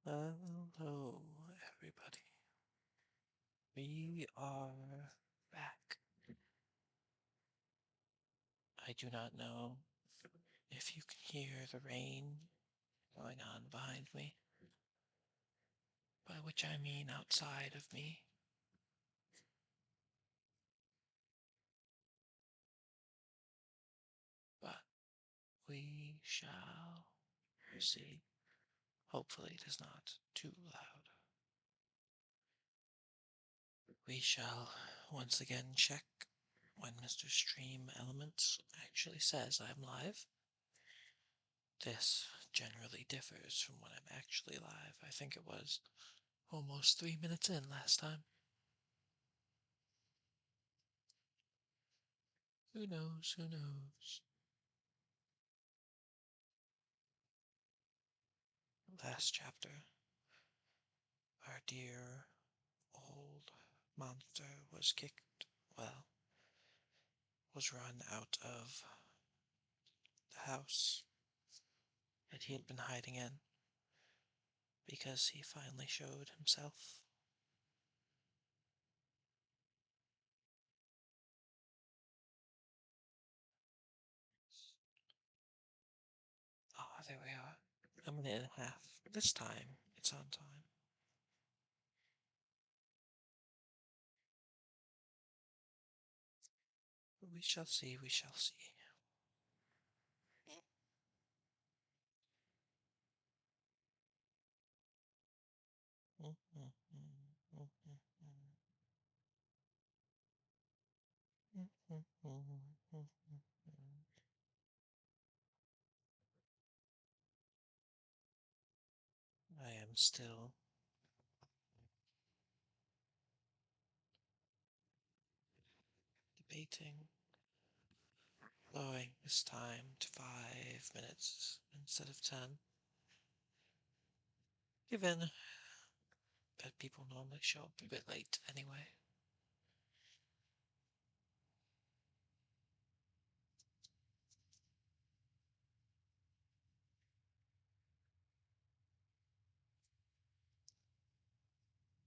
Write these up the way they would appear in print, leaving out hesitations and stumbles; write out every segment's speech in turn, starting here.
Hello, everybody. We are back. I do not know if you can hear the rain going on behind me, by which I mean outside of me. But we shall see. Hopefully, it is not too loud. We shall once again check when Mr. Stream Elements actually says I'm live. This generally differs from when I'm actually live. I think it was almost 3 minutes in last time. Who knows? Who knows? Last chapter, our dear old monster was kicked, well, was run out of the house that he had been hiding in because he finally showed himself. Ah, there we are. A minute and a half. This time, it's on time. We shall see, we shall see. I am still debating lowering this time to 5 minutes instead of 10, given that people normally show up a bit late anyway.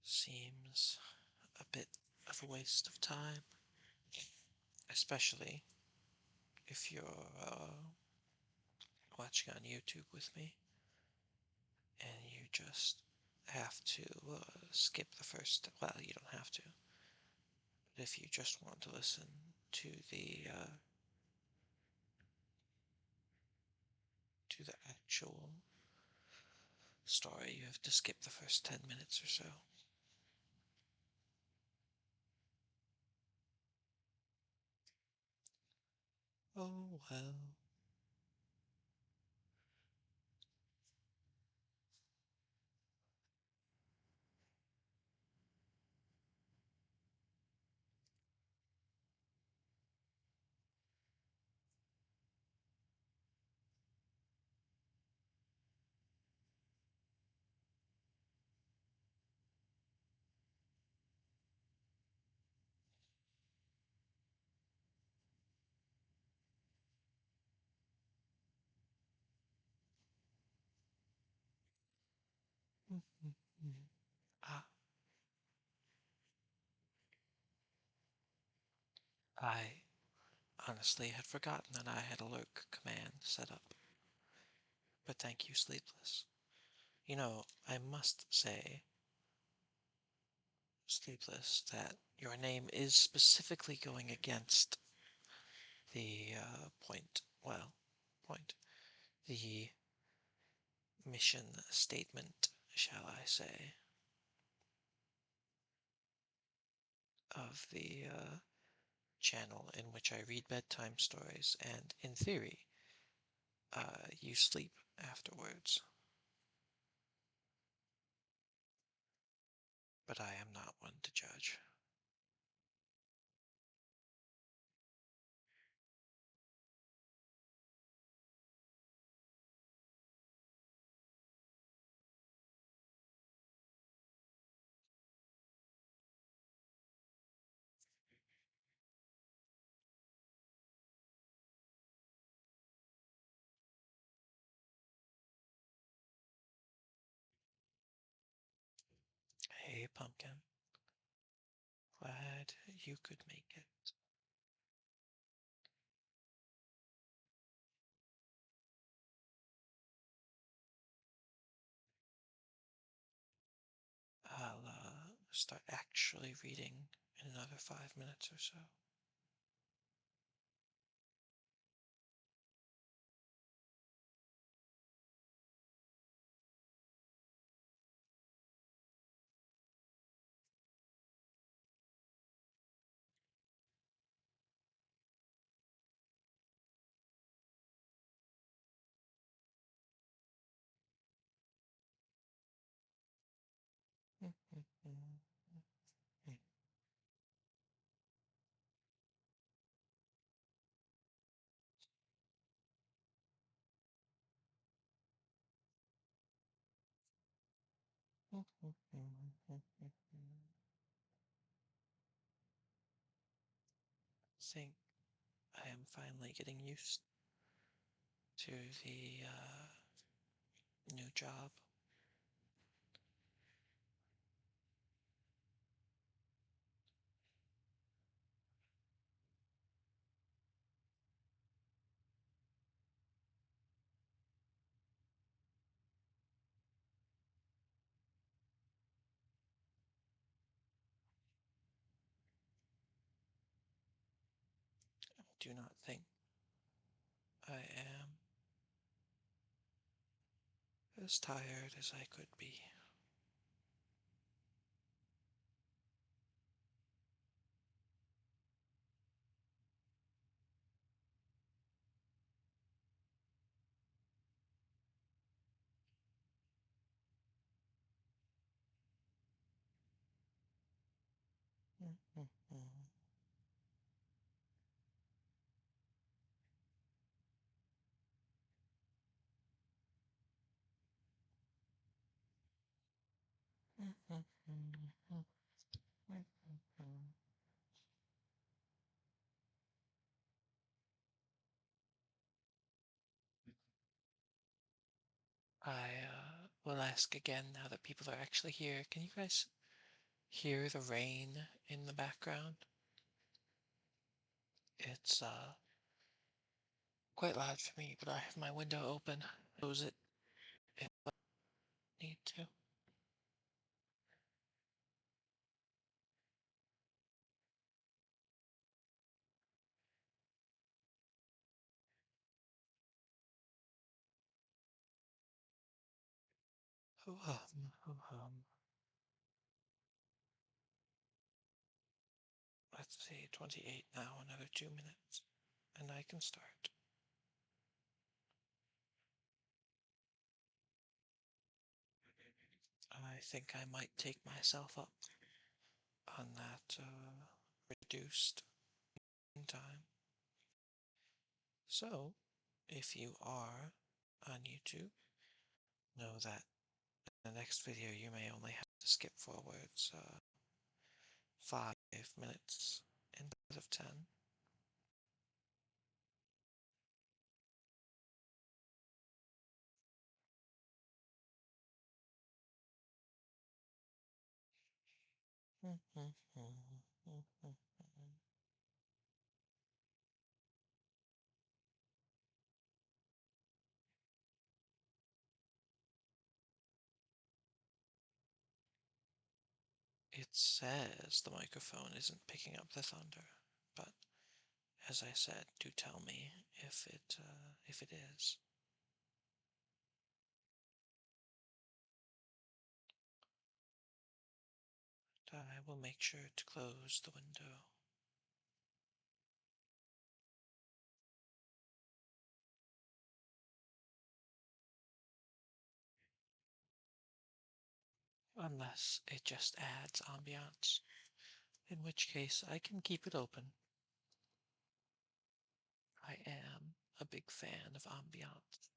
Seems a bit of a waste of time, especially if you're watching on YouTube with me and you just have to skip the first. Well, you don't have to, but if you just want to listen to the actual story, you have to skip the first 10 minutes or so. Oh well. Ah, I honestly had forgotten that I had a lurk command set up. But thank you, Sleepless. You know, I must say, Sleepless, that your name is specifically going against the the mission statement, shall I say, of the channel in which I read bedtime stories, and in theory, you sleep afterwards. But I am not one to judge. said you could make it. I'll start actually reading in another 5 minutes or so. Think I am finally getting used to the new job. I do not think I am as tired as I could be. I will ask again now that people are actually here. Can you guys hear the rain in the background? It's quite loud for me, but I have my window open. Close it if I need to. Ho hum, ho hum. Let's see, 28 now, another 2 minutes, and I can start. I think I might take myself up on that reduced time. So, if you are on YouTube, know that in the next video you may only have to skip forwards 5 minutes instead of 10. It says the microphone isn't picking up the thunder, but as I said, do tell me if it is. I will make sure to close the window. Unless it just adds ambiance, in which case I can keep it open. I am a big fan of ambiance.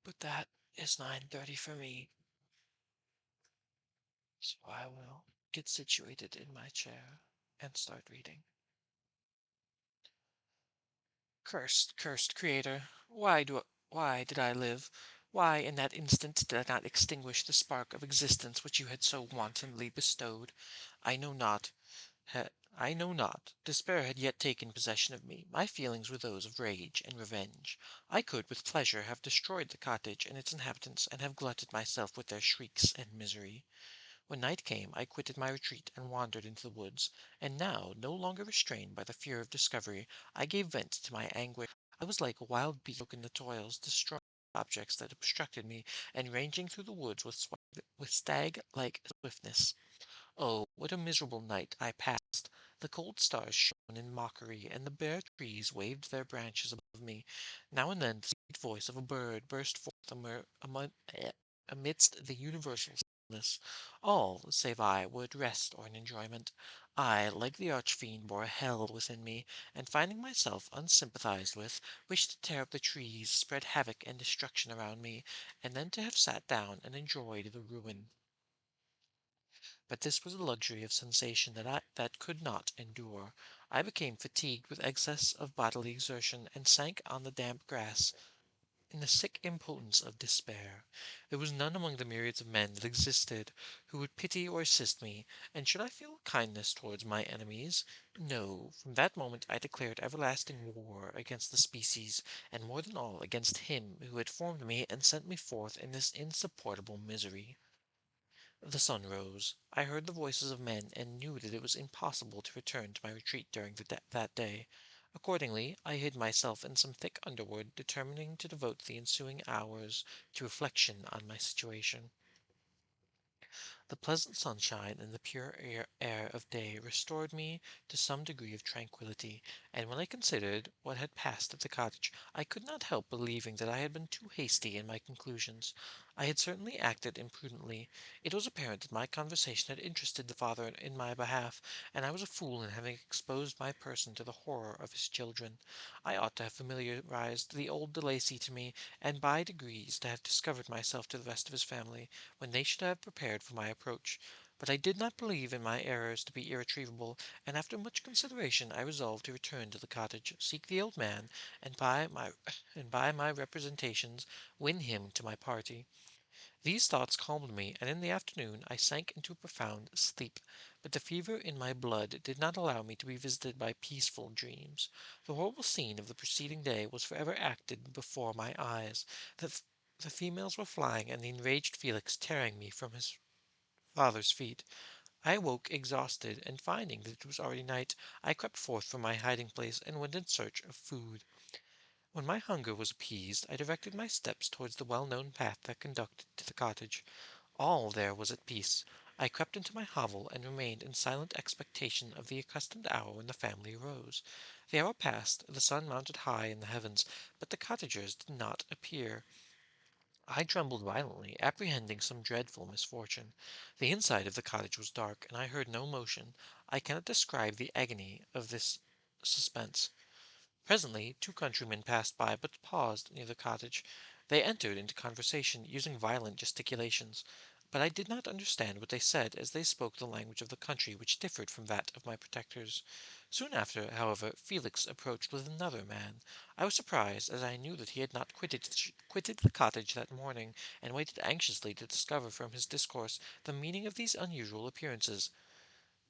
But that is 9:30 for me, so I will get situated in my chair and start reading. Cursed, cursed Creator, why did I live? Why in that instant did I not extinguish the spark of existence which you had so wantonly bestowed? I know not. Ha- I know not. Despair had yet taken possession of me. My feelings were those of rage and revenge. I could with pleasure have destroyed the cottage and its inhabitants, and have glutted myself with their shrieks and misery. When night came, I quitted my retreat and wandered into the woods, and now, no longer restrained by the fear of discovery, I gave vent to my anguish. I was like a wild beast in the toils, destroying objects that obstructed me, and ranging through the woods with stag-like swiftness. Oh, what a miserable night I passed! The cold stars shone in mockery, and the bare trees waved their branches above me. Now and then the sweet voice of a bird burst forth amidst the universal stillness. All, save I, were at rest or in enjoyment. I, like the arch-fiend, bore a hell within me, and finding myself unsympathized with, wished to tear up the trees, spread havoc and destruction around me, and then to have sat down and enjoyed the ruin. But this was a luxury of sensation that could not endure. I became fatigued with excess of bodily exertion, and sank on the damp grass in the sick impotence of despair. There was none among the myriads of men that existed who would pity or assist me, and should I feel kindness towards my enemies? No, from that moment I declared everlasting war against the species, and more than all against him who had formed me and sent me forth in this insupportable misery. The sun rose. I heard the voices of men, and knew that it was impossible to return to my retreat during that day. Accordingly, I hid myself in some thick underwood, determining to devote the ensuing hours to reflection on my situation. The pleasant sunshine and the pure air of day restored me to some degree of tranquillity, and when I considered what had passed at the cottage, I could not help believing that I had been too hasty in my conclusions. I had certainly acted imprudently. It was apparent that my conversation had interested the father in my behalf, and I was a fool in having exposed my person to the horror of his children. I ought to have familiarized the old De Lacy to me, and by degrees to have discovered myself to the rest of his family, when they should have prepared for my approach. But I did not believe in my errors to be irretrievable, and after much consideration I resolved to return to the cottage, seek the old man, and by my representations win him to my party. These thoughts calmed me, and in the afternoon I sank into a profound sleep, but the fever in my blood did not allow me to be visited by peaceful dreams. The horrible scene of the preceding day was forever acted before my eyes. The females were flying, and the enraged Felix tearing me from his father's feet. I awoke exhausted, and finding that it was already night, I crept forth from my hiding place and went in search of food. When my hunger was appeased, I directed my steps towards the well-known path that conducted to the cottage. All there was at peace. I crept into my hovel and remained in silent expectation of the accustomed hour when the family arose. The hour passed, the sun mounted high in the heavens, but the cottagers did not appear. I trembled violently, apprehending some dreadful misfortune. The inside of the cottage was dark, and I heard no motion. I cannot describe the agony of this suspense. Presently two countrymen passed by, but paused near the cottage. They entered into conversation, using violent gesticulations, but I did not understand what they said, as they spoke the language of the country, which differed from that of my protectors. Soon after, however, Felix approached with another man. I was surprised, as I knew that he had not quitted the cottage that morning, and waited anxiously to discover from his discourse the meaning of these unusual appearances.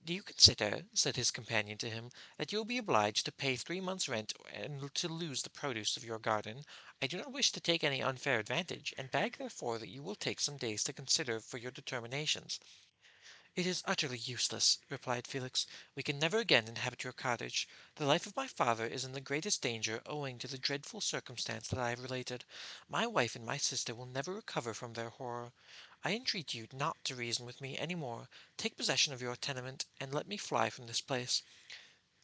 "Do you consider," said his companion to him, "that you will be obliged to pay 3 months' rent and to lose the produce of your garden? I do not wish to take any unfair advantage, and beg therefore that you will take some days to consider for your determinations." "It is utterly useless," replied Felix. "We can never again inhabit your cottage. The life of my father is in the greatest danger owing to the dreadful circumstance that I have related. My wife and my sister will never recover from their horror. I entreat you not to reason with me any more. Take possession of your tenement, and let me fly from this place."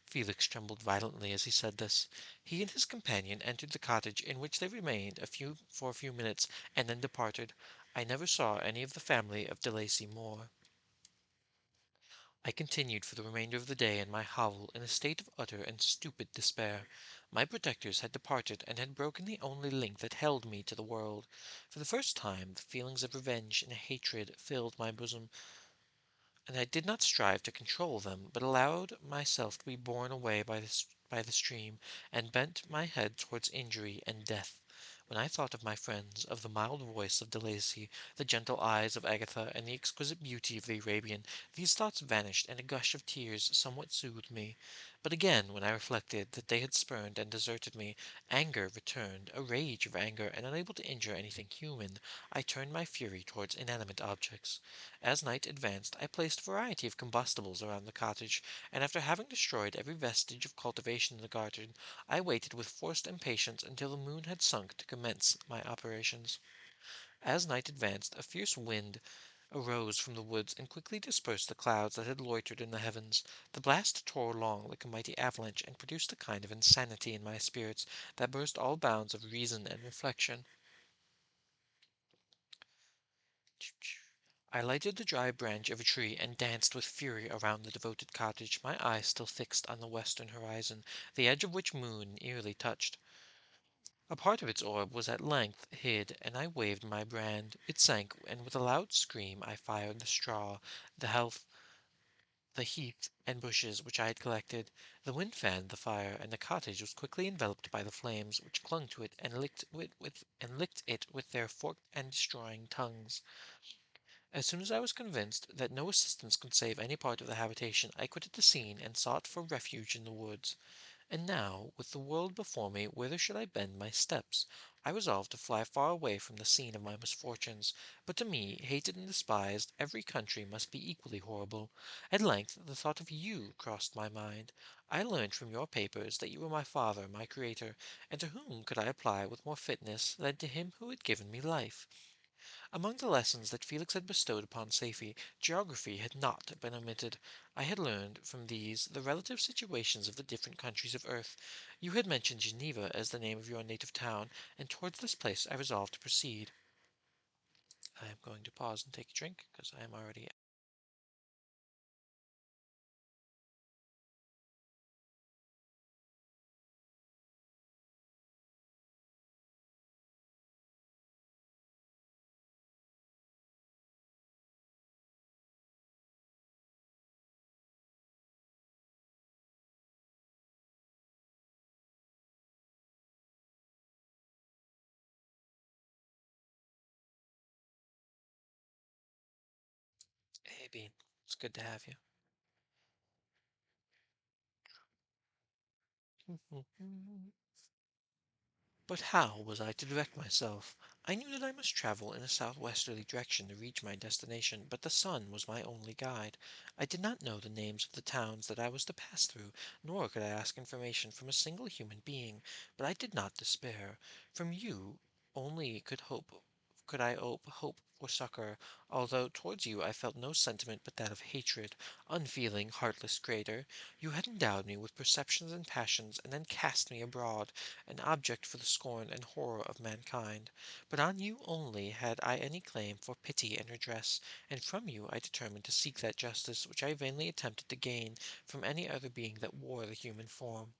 Felix trembled violently as he said this. He and his companion entered the cottage, in which they remained for a few minutes, and then departed. I never saw any of the family of De Lacy more. I continued for the remainder of the day in my hovel in a state of utter and stupid despair. My protectors had departed, and had broken the only link that held me to the world. For the first time the feelings of revenge and hatred filled my bosom, and I did not strive to control them, but allowed myself to be borne away by by the stream, and bent my head towards injury and death. When I thought of my friends, of the mild voice of De Lacy, the gentle eyes of Agatha, and the exquisite beauty of the Arabian, these thoughts vanished, and a gush of tears somewhat soothed me. But again, when I reflected that they had spurned and deserted me, anger returned, a rage of anger, and unable to injure anything human, I turned my fury towards inanimate objects. As night advanced, I placed a variety of combustibles around the cottage, and after having destroyed every vestige of cultivation in the garden, I waited with forced impatience until the moon had sunk to commence my operations. As night advanced, a fierce wind arose from the woods and quickly dispersed the clouds that had loitered in the heavens. The blast tore along like a mighty avalanche and produced a kind of insanity in my spirits that burst all bounds of reason and reflection. I lighted the dry branch of a tree and danced with fury around the devoted cottage, my eyes still fixed on the western horizon, the edge of which moon eerily touched. A part of its orb was at length hid, and I waved my brand. It sank, and with a loud scream I fired the straw, the health, the heath and bushes which I had collected. The wind fanned the fire, and the cottage was quickly enveloped by the flames, which clung to it and licked it with their forked and destroying tongues. As soon as I was convinced that no assistance could save any part of the habitation, I quitted the scene and sought for refuge in the woods. And now, with the world before me, whither should I bend my steps? I resolved to fly far away from the scene of my misfortunes. But to me, hated and despised, every country must be equally horrible. At length the thought of you crossed my mind. I learned from your papers that you were my father, my creator, and to whom could I apply with more fitness than to him who had given me life? Among the lessons that Felix had bestowed upon Safie, geography had not been omitted. I had learned from these the relative situations of the different countries of earth. You had mentioned Geneva as the name of your native town, and towards this place I resolved to proceed. I am going to pause and take a drink because I am already. Hey, Bean. It's good to have you. But how was I to direct myself? I knew that I must travel in a southwesterly direction to reach my destination, but the sun was my only guide. I did not know the names of the towns that I was to pass through, nor could I ask information from a single human being. But I did not despair. From you only could I hope for succor, although towards you I felt no sentiment but that of hatred. Unfeeling, heartless creator, you had endowed me with perceptions and passions, and then cast me abroad, an object for the scorn and horror of mankind. But on you only had I any claim for pity and redress, and from you I determined to seek that justice which I vainly attempted to gain from any other being that wore the human form.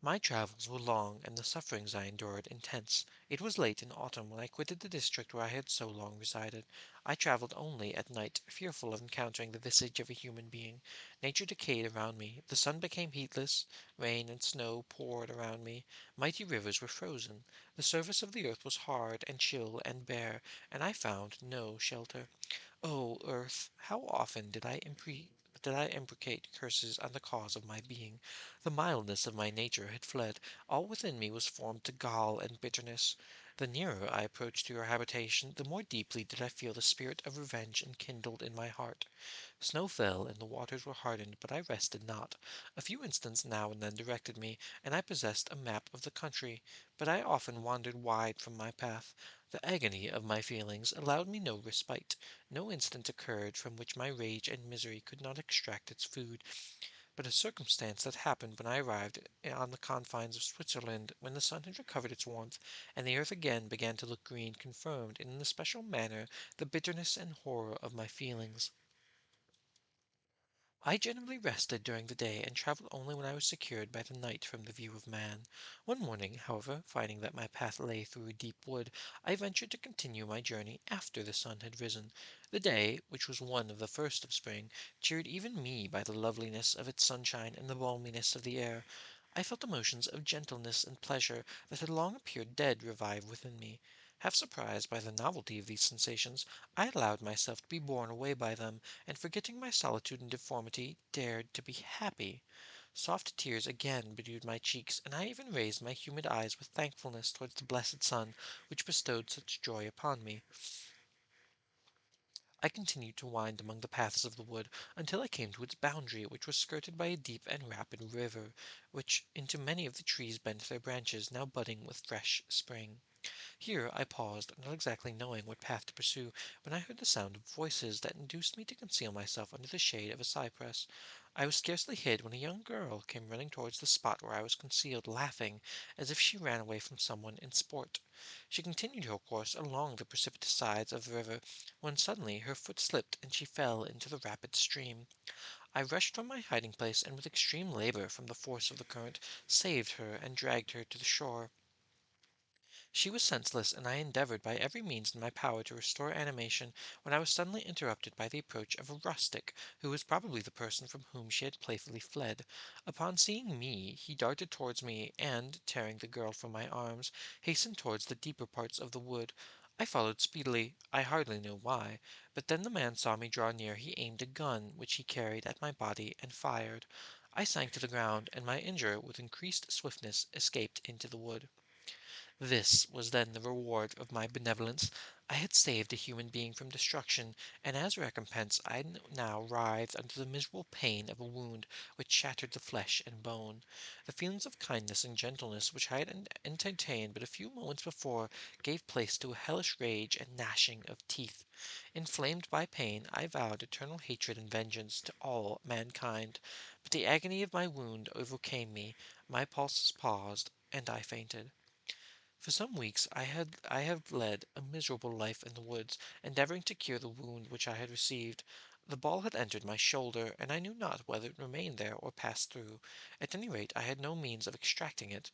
My travels were long, and the sufferings I endured intense. It was late in autumn when I quitted the district where I had so long resided. I travelled only at night, fearful of encountering the visage of a human being. Nature decayed around me. The sun became heatless. Rain and snow poured around me. Mighty rivers were frozen. The surface of the earth was hard and chill and bare, and I found no shelter. O earth, how often did I imprecate curses on the cause of my being? The mildness of my nature had fled. All within me was formed to gall and bitterness. The nearer I approached to your habitation, the more deeply did I feel the spirit of revenge enkindled in my heart. Snow fell, and the waters were hardened, but I rested not. A few instants now and then directed me, and I possessed a map of the country, but I often wandered wide from my path. The agony of my feelings allowed me no respite. No instant occurred from which my rage and misery could not extract its food. But a circumstance that happened when I arrived on the confines of Switzerland, when the sun had recovered its warmth, and the earth again began to look green, confirmed in an especial manner the bitterness and horror of my feelings. I generally rested during the day and traveled only when I was secured by the night from the view of man. One morning, however, finding that my path lay through a deep wood, I ventured to continue my journey after the sun had risen. The day, which was one of the first of spring, cheered even me by the loveliness of its sunshine and the balminess of the air. I felt emotions of gentleness and pleasure that had long appeared dead revive within me. Half surprised by the novelty of these sensations, I allowed myself to be borne away by them, and forgetting my solitude and deformity, dared to be happy. Soft tears again bedewed my cheeks, and I even raised my humid eyes with thankfulness towards the blessed sun, which bestowed such joy upon me. I continued to wind among the paths of the wood until I came to its boundary, which was skirted by a deep and rapid river, which into many of the trees bent their branches, now budding with fresh spring. Here I paused, not exactly knowing what path to pursue, when I heard the sound of voices that induced me to conceal myself under the shade of a cypress. I was scarcely hid when a young girl came running towards the spot where I was concealed, laughing, as if she ran away from someone in sport. She continued her course along the precipitous sides of the river, when suddenly her foot slipped and she fell into the rapid stream. I rushed from my hiding place, and with extreme labor from the force of the current, saved her and dragged her to the shore. She was senseless, and I endeavored by every means in my power to restore animation, when I was suddenly interrupted by the approach of a rustic, who was probably the person from whom she had playfully fled. Upon seeing me, he darted towards me, and, tearing the girl from my arms, hastened towards the deeper parts of the wood. I followed speedily, I hardly know why, but then the man saw me draw near, he aimed a gun, which he carried, at my body, and fired. I sank to the ground, and my injurer, with increased swiftness, escaped into the wood. This was then the reward of my benevolence. I had saved a human being from destruction, and as recompense I now writhed under the miserable pain of a wound which shattered the flesh and bone. The feelings of kindness and gentleness which I had entertained but a few moments before gave place to a hellish rage and gnashing of teeth. Inflamed by pain, I vowed eternal hatred and vengeance to all mankind. But the agony of my wound overcame me, my pulses paused, and I fainted. For some weeks I have led a miserable life in the woods, endeavoring to cure the wound which I had received. The ball had entered my shoulder, and I knew not whether it remained there or passed through. At any rate, I had no means of extracting it.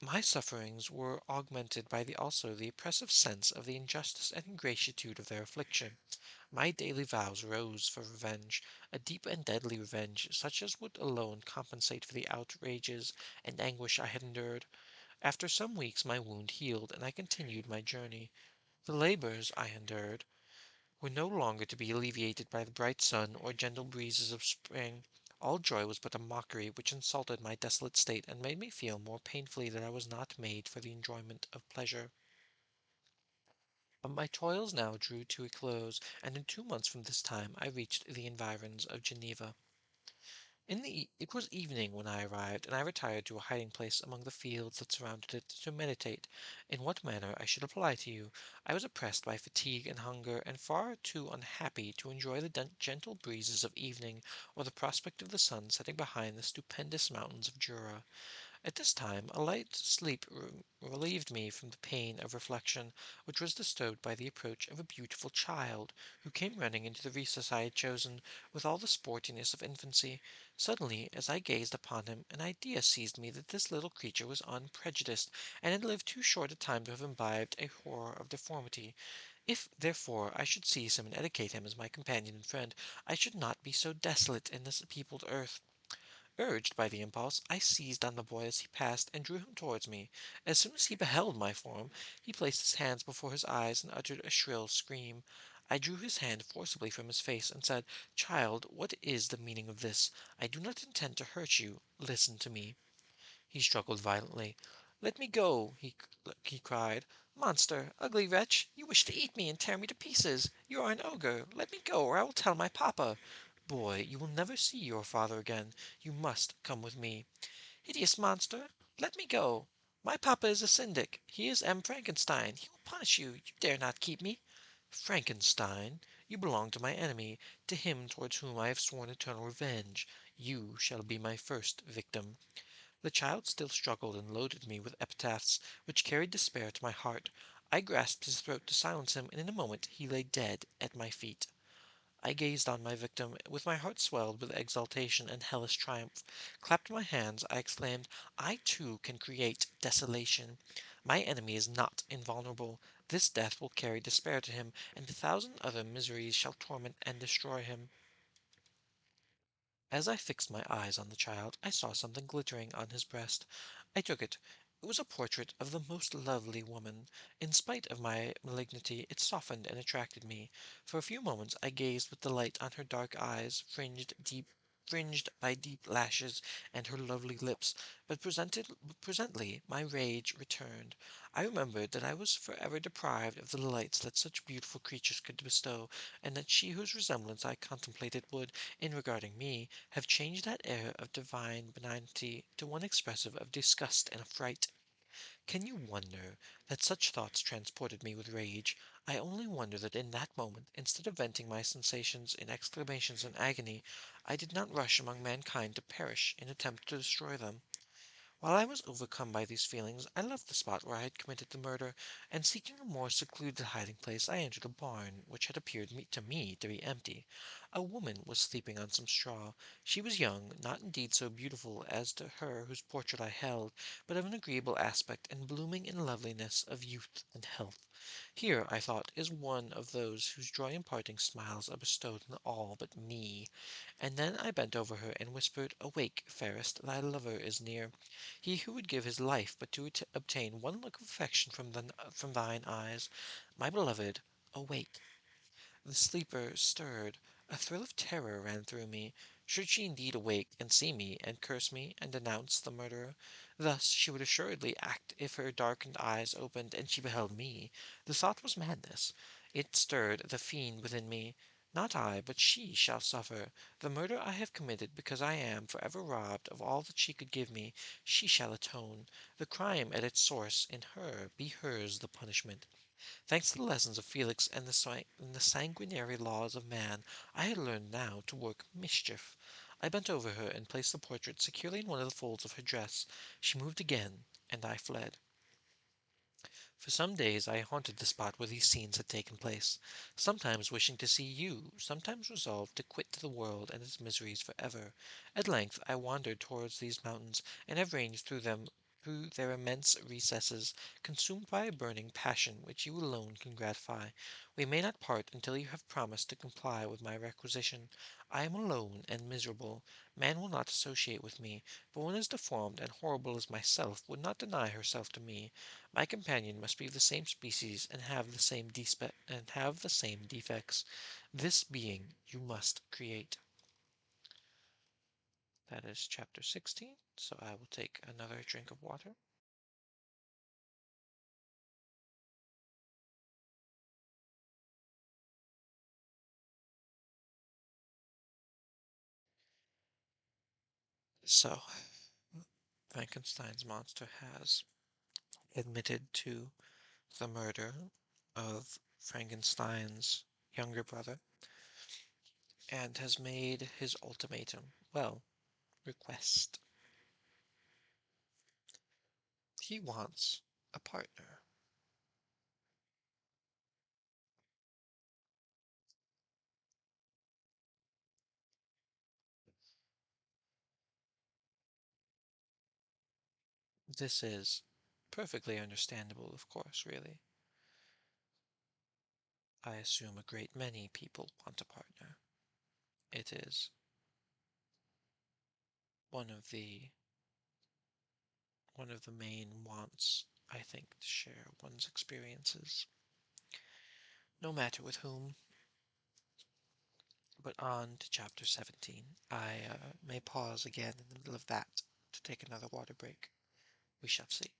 My sufferings were augmented by the oppressive sense of the injustice and ingratitude of their affliction. My daily vows rose for revenge, a deep and deadly revenge, such as would alone compensate for the outrages and anguish I had endured. After some weeks my wound healed, and I continued my journey. The labors I endured were no longer to be alleviated by the bright sun or gentle breezes of spring. All joy was but a mockery, which insulted my desolate state, and made me feel more painfully that I was not made for the enjoyment of pleasure. But my toils now drew to a close, and in 2 months from this time I reached the environs of Geneva. It was evening when I arrived, and I retired to a hiding place among the fields that surrounded it, to meditate in what manner I should apply to you. I was oppressed by fatigue and hunger, and far too unhappy to enjoy the gentle breezes of evening, or the prospect of the sun setting behind the stupendous mountains of Jura. At this time a light sleep relieved me from the pain of reflection, which was disturbed by the approach of a beautiful child, who came running into the recess I had chosen, with all the sportiness of infancy. Suddenly, as I gazed upon him, an idea seized me that this little creature was unprejudiced, and had lived too short a time to have imbibed a horror of deformity. If, therefore, I should seize him and educate him as my companion and friend, I should not be so desolate in this peopled earth. Urged by the impulse, I seized on the boy as he passed, and drew him towards me. As soon as he beheld my form, he placed his hands before his eyes and uttered a shrill scream. I drew his hand forcibly from his face, and said, "Child, what is the meaning of this? I do not intend to hurt you. Listen to me." He struggled violently. "Let me go!" he cried. "Monster! Ugly wretch! You wish to eat me and tear me to pieces! You are an ogre! Let me go, or I will tell my papa! Boy, you will never see your father again. You must come with me. Hideous monster! Let me go! My papa is a syndic. He is M. Frankenstein. He will punish you. You dare not keep me." "Frankenstein! You belong to my enemy, to him towards whom I have sworn eternal revenge. You shall be my first victim." The child still struggled and loaded me with epithets which carried despair to my heart. I grasped his throat to silence him, and in a moment he lay dead at my feet. I gazed on my victim, with my heart swelled with exultation and hellish triumph. Clapped my hands, I exclaimed, I too can create desolation. My enemy is not invulnerable. This death will carry despair to him, and a thousand other miseries shall torment and destroy him. As I fixed my eyes on the child, I saw something glittering on his breast. I took it. It was a portrait of the most lovely woman. In spite of my malignity, it softened and attracted me. For a few moments I gazed with delight on her dark eyes, fringed by deep lashes, and her lovely lips, but presently my rage returned. I remembered that I was forever deprived of the delights that such beautiful creatures could bestow, and that she whose resemblance I contemplated would, in regarding me, have changed that air of divine benignity to one expressive of disgust and affright. Can you wonder that such thoughts transported me with rage? I only wonder that in that moment, instead of venting my sensations in exclamations and agony, I did not rush among mankind to perish in attempt to destroy them. While I was overcome by these feelings, I left the spot where I had committed the murder, and seeking a more secluded hiding place, I entered a barn which had appeared to me to be empty. A woman was sleeping on some straw. She was young, not indeed so beautiful as to her whose portrait I held, but of an agreeable aspect, and blooming in loveliness of youth and health. Here, I thought, is one of those whose joy imparting smiles are bestowed on all but me. And then I bent over her and whispered, Awake, fairest, thy lover is near. He who would give his life but to obtain one look of affection from thine eyes. My beloved, awake. The sleeper stirred. A thrill of terror ran through me. Should she indeed awake and see me, and curse me, and denounce the murderer? Thus she would assuredly act if her darkened eyes opened and she beheld me. The thought was madness. It stirred the fiend within me. Not I, but she shall suffer. The murder I have committed because I am for ever robbed of all that she could give me, she shall atone. The crime at its source in her, be hers the punishment. Thanks to the lessons of Felix and the sanguinary laws of man, I had learned now to work mischief. I bent over her and placed the portrait securely in one of the folds of her dress. She moved again, and I fled. For some days I haunted the spot where these scenes had taken place, sometimes wishing to see you, sometimes resolved to quit the world and its miseries for ever. At length I wandered towards these mountains, and have ranged through their immense recesses, consumed by a burning passion which you alone can gratify. We may not part until you have promised to comply with my requisition. I am alone and miserable. Man will not associate with me, but one as deformed and horrible as myself would not deny herself to me. My companion must be of the same species and have the same defects. This being you must create. That is chapter 16, so I will take another drink of water. So, Frankenstein's monster has admitted to the murder of Frankenstein's younger brother and has made his ultimatum, well, request. He wants a partner. This is perfectly understandable, of course, really. I assume a great many people want a partner. It is one of the one of the main wants, I think, to share one's experiences, no matter with whom. But on to chapter 17. I may pause again in the middle of that to take another water break. We shall see.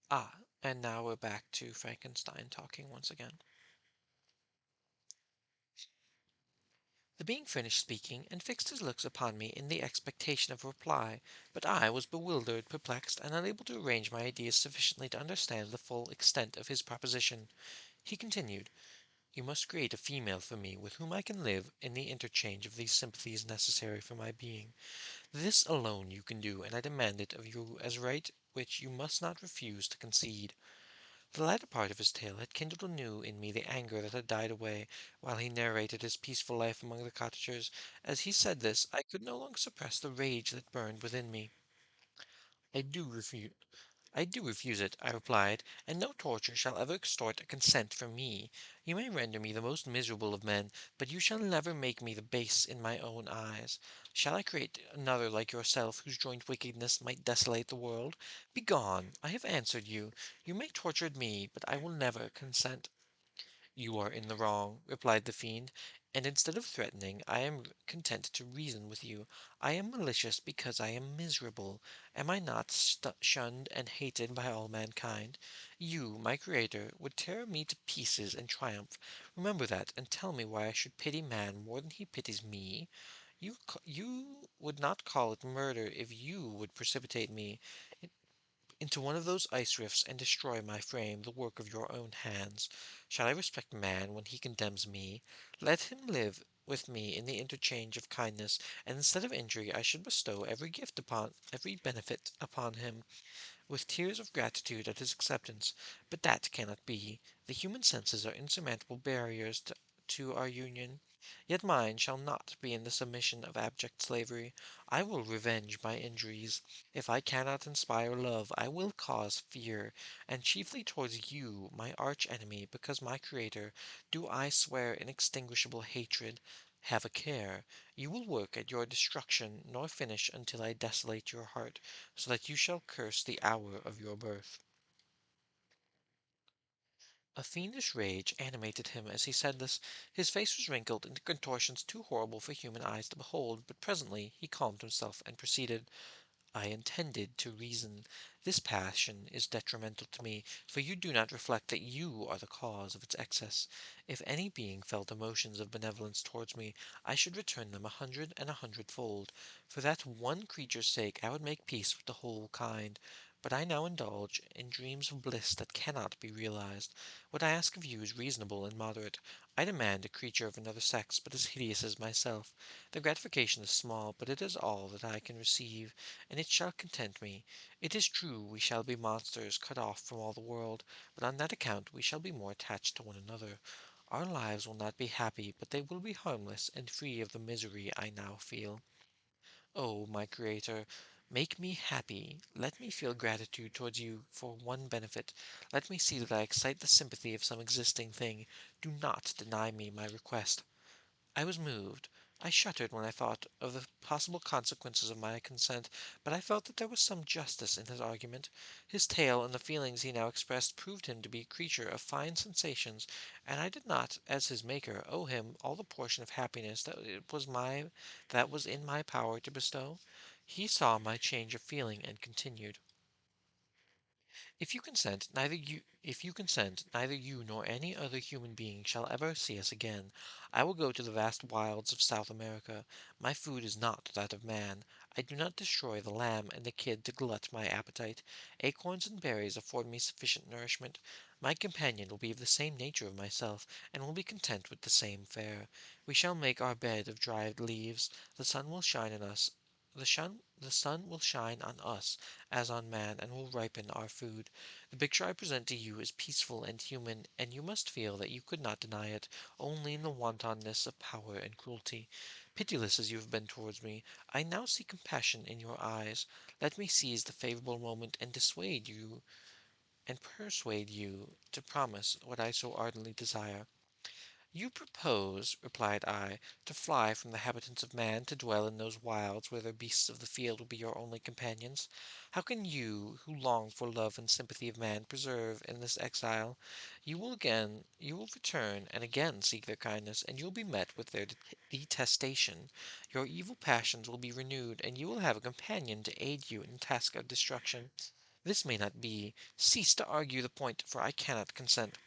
Ah, and now we're back to Frankenstein talking once again. The being finished speaking, and fixed his looks upon me in the expectation of a reply, but I was bewildered, perplexed, and unable to arrange my ideas sufficiently to understand the full extent of his proposition. He continued, You must create a female for me with whom I can live in the interchange of these sympathies necessary for my being. This alone you can do, and I demand it of you as right which you must not refuse to concede. The latter part of his tale had kindled anew in me the anger that had died away while he narrated his peaceful life among the cottagers. As he said this, I could no longer suppress the rage that burned within me. I do refuse. I do refuse it, I replied, and no torture shall ever extort a consent from me. You may render me the most miserable of men, but you shall never make me the base in my own eyes. Shall I create another like yourself, whose joint wickedness might desolate the world? Begone! I have answered you. You may torture me, but I will never consent. You are in the wrong, replied the fiend, and instead of threatening, I am content to reason with you. I am malicious because I am miserable. Am I not shunned and hated by all mankind? You, my creator, would tear me to pieces in triumph. Remember that, and tell me why I should pity man more than he pities me. You would not call it murder if you would precipitate me into one of those ice rifts and destroy my frame, the work of your own hands. Shall I respect man when he condemns me? Let him live with me in the interchange of kindness, and instead of injury I should bestow every benefit upon him with tears of gratitude at his acceptance. But that cannot be. The human senses are insurmountable barriers to our union. Yet mine shall not be in the submission of abject slavery. I will revenge my injuries. If I cannot inspire love, I will cause fear, and chiefly towards you, my arch enemy, because my creator, do I swear inextinguishable hatred. Have a care. You will work at your destruction, nor finish until I desolate your heart, so that you shall curse the hour of your birth. A fiendish rage animated him as he said this. His face was wrinkled into contortions too horrible for human eyes to behold, but presently he calmed himself and proceeded. I intended to reason. This passion is detrimental to me, for you do not reflect that you are the cause of its excess. If any being felt emotions of benevolence towards me, I should return them 100 and 100-fold. For that one creature's sake I would make peace with the whole kind. But I now indulge in dreams of bliss that cannot be realized. What I ask of you is reasonable and moderate. I demand a creature of another sex, but as hideous as myself. The gratification is small, but it is all that I can receive, and it shall content me. It is true we shall be monsters, cut off from all the world, but on that account we shall be more attached to one another. Our lives will not be happy, but they will be harmless and free of the misery I now feel. Oh, my Creator, make me happy. Let me feel gratitude towards you for one benefit. Let me see that I excite the sympathy of some existing thing. Do not deny me my request. I was moved. I shuddered when I thought of the possible consequences of my consent, but I felt that there was some justice in his argument. His tale and the feelings he now expressed proved him to be a creature of fine sensations, and I did not, as his maker, owe him all the portion of happiness that was in my power to bestow. He saw my change of feeling and continued. If you consent, neither you nor any other human being shall ever see us again. I will go to the vast wilds of South America. My food is not that of man. I do not destroy the lamb and the kid to glut my appetite. Acorns and berries afford me sufficient nourishment. My companion will be of the same nature of myself, and will be content with the same fare. We shall make our bed of dried leaves. The sun will shine on us. The sun will shine on us as on man, and will ripen our food. The picture I present to you is peaceful and human, and you must feel that you could not deny it, only in the wantonness of power and cruelty. Pitiless as you have been towards me, I now see compassion in your eyes. Let me seize the favorable moment and persuade you to promise what I so ardently desire. You propose, replied I, to fly from the habitants of man to dwell in those wilds where the beasts of the field will be your only companions. How can you, who long for love and sympathy of man, persevere in this exile? You will return and again seek their kindness, and you will be met with their detestation. Your evil passions will be renewed, and you will have a companion to aid you in the task of destruction. This may not be. Cease to argue the point, for I cannot consent.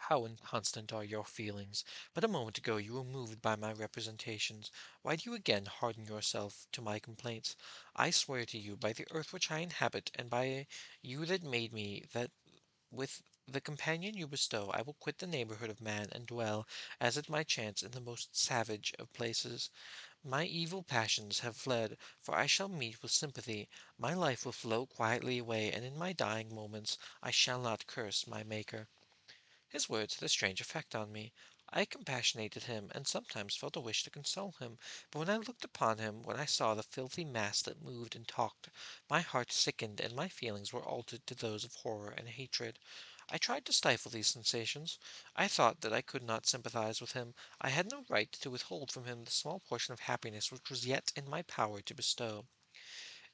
How inconstant are your feelings! But a moment ago you were moved by my representations. Why do you again harden yourself to my complaints? I swear to you, by the earth which I inhabit, and by you that made me, that with the companion you bestow, I will quit the neighborhood of man and dwell, as it might chance, in the most savage of places. My evil passions have fled, for I shall meet with sympathy. My life will flow quietly away, and in my dying moments I shall not curse my Maker. His words had a strange effect on me. I compassionated him, and sometimes felt a wish to console him, but when I looked upon him, when I saw the filthy mass that moved and talked, my heart sickened, and my feelings were altered to those of horror and hatred. I tried to stifle these sensations. I thought that I could not sympathize with him. I had no right to withhold from him the small portion of happiness which was yet in my power to bestow.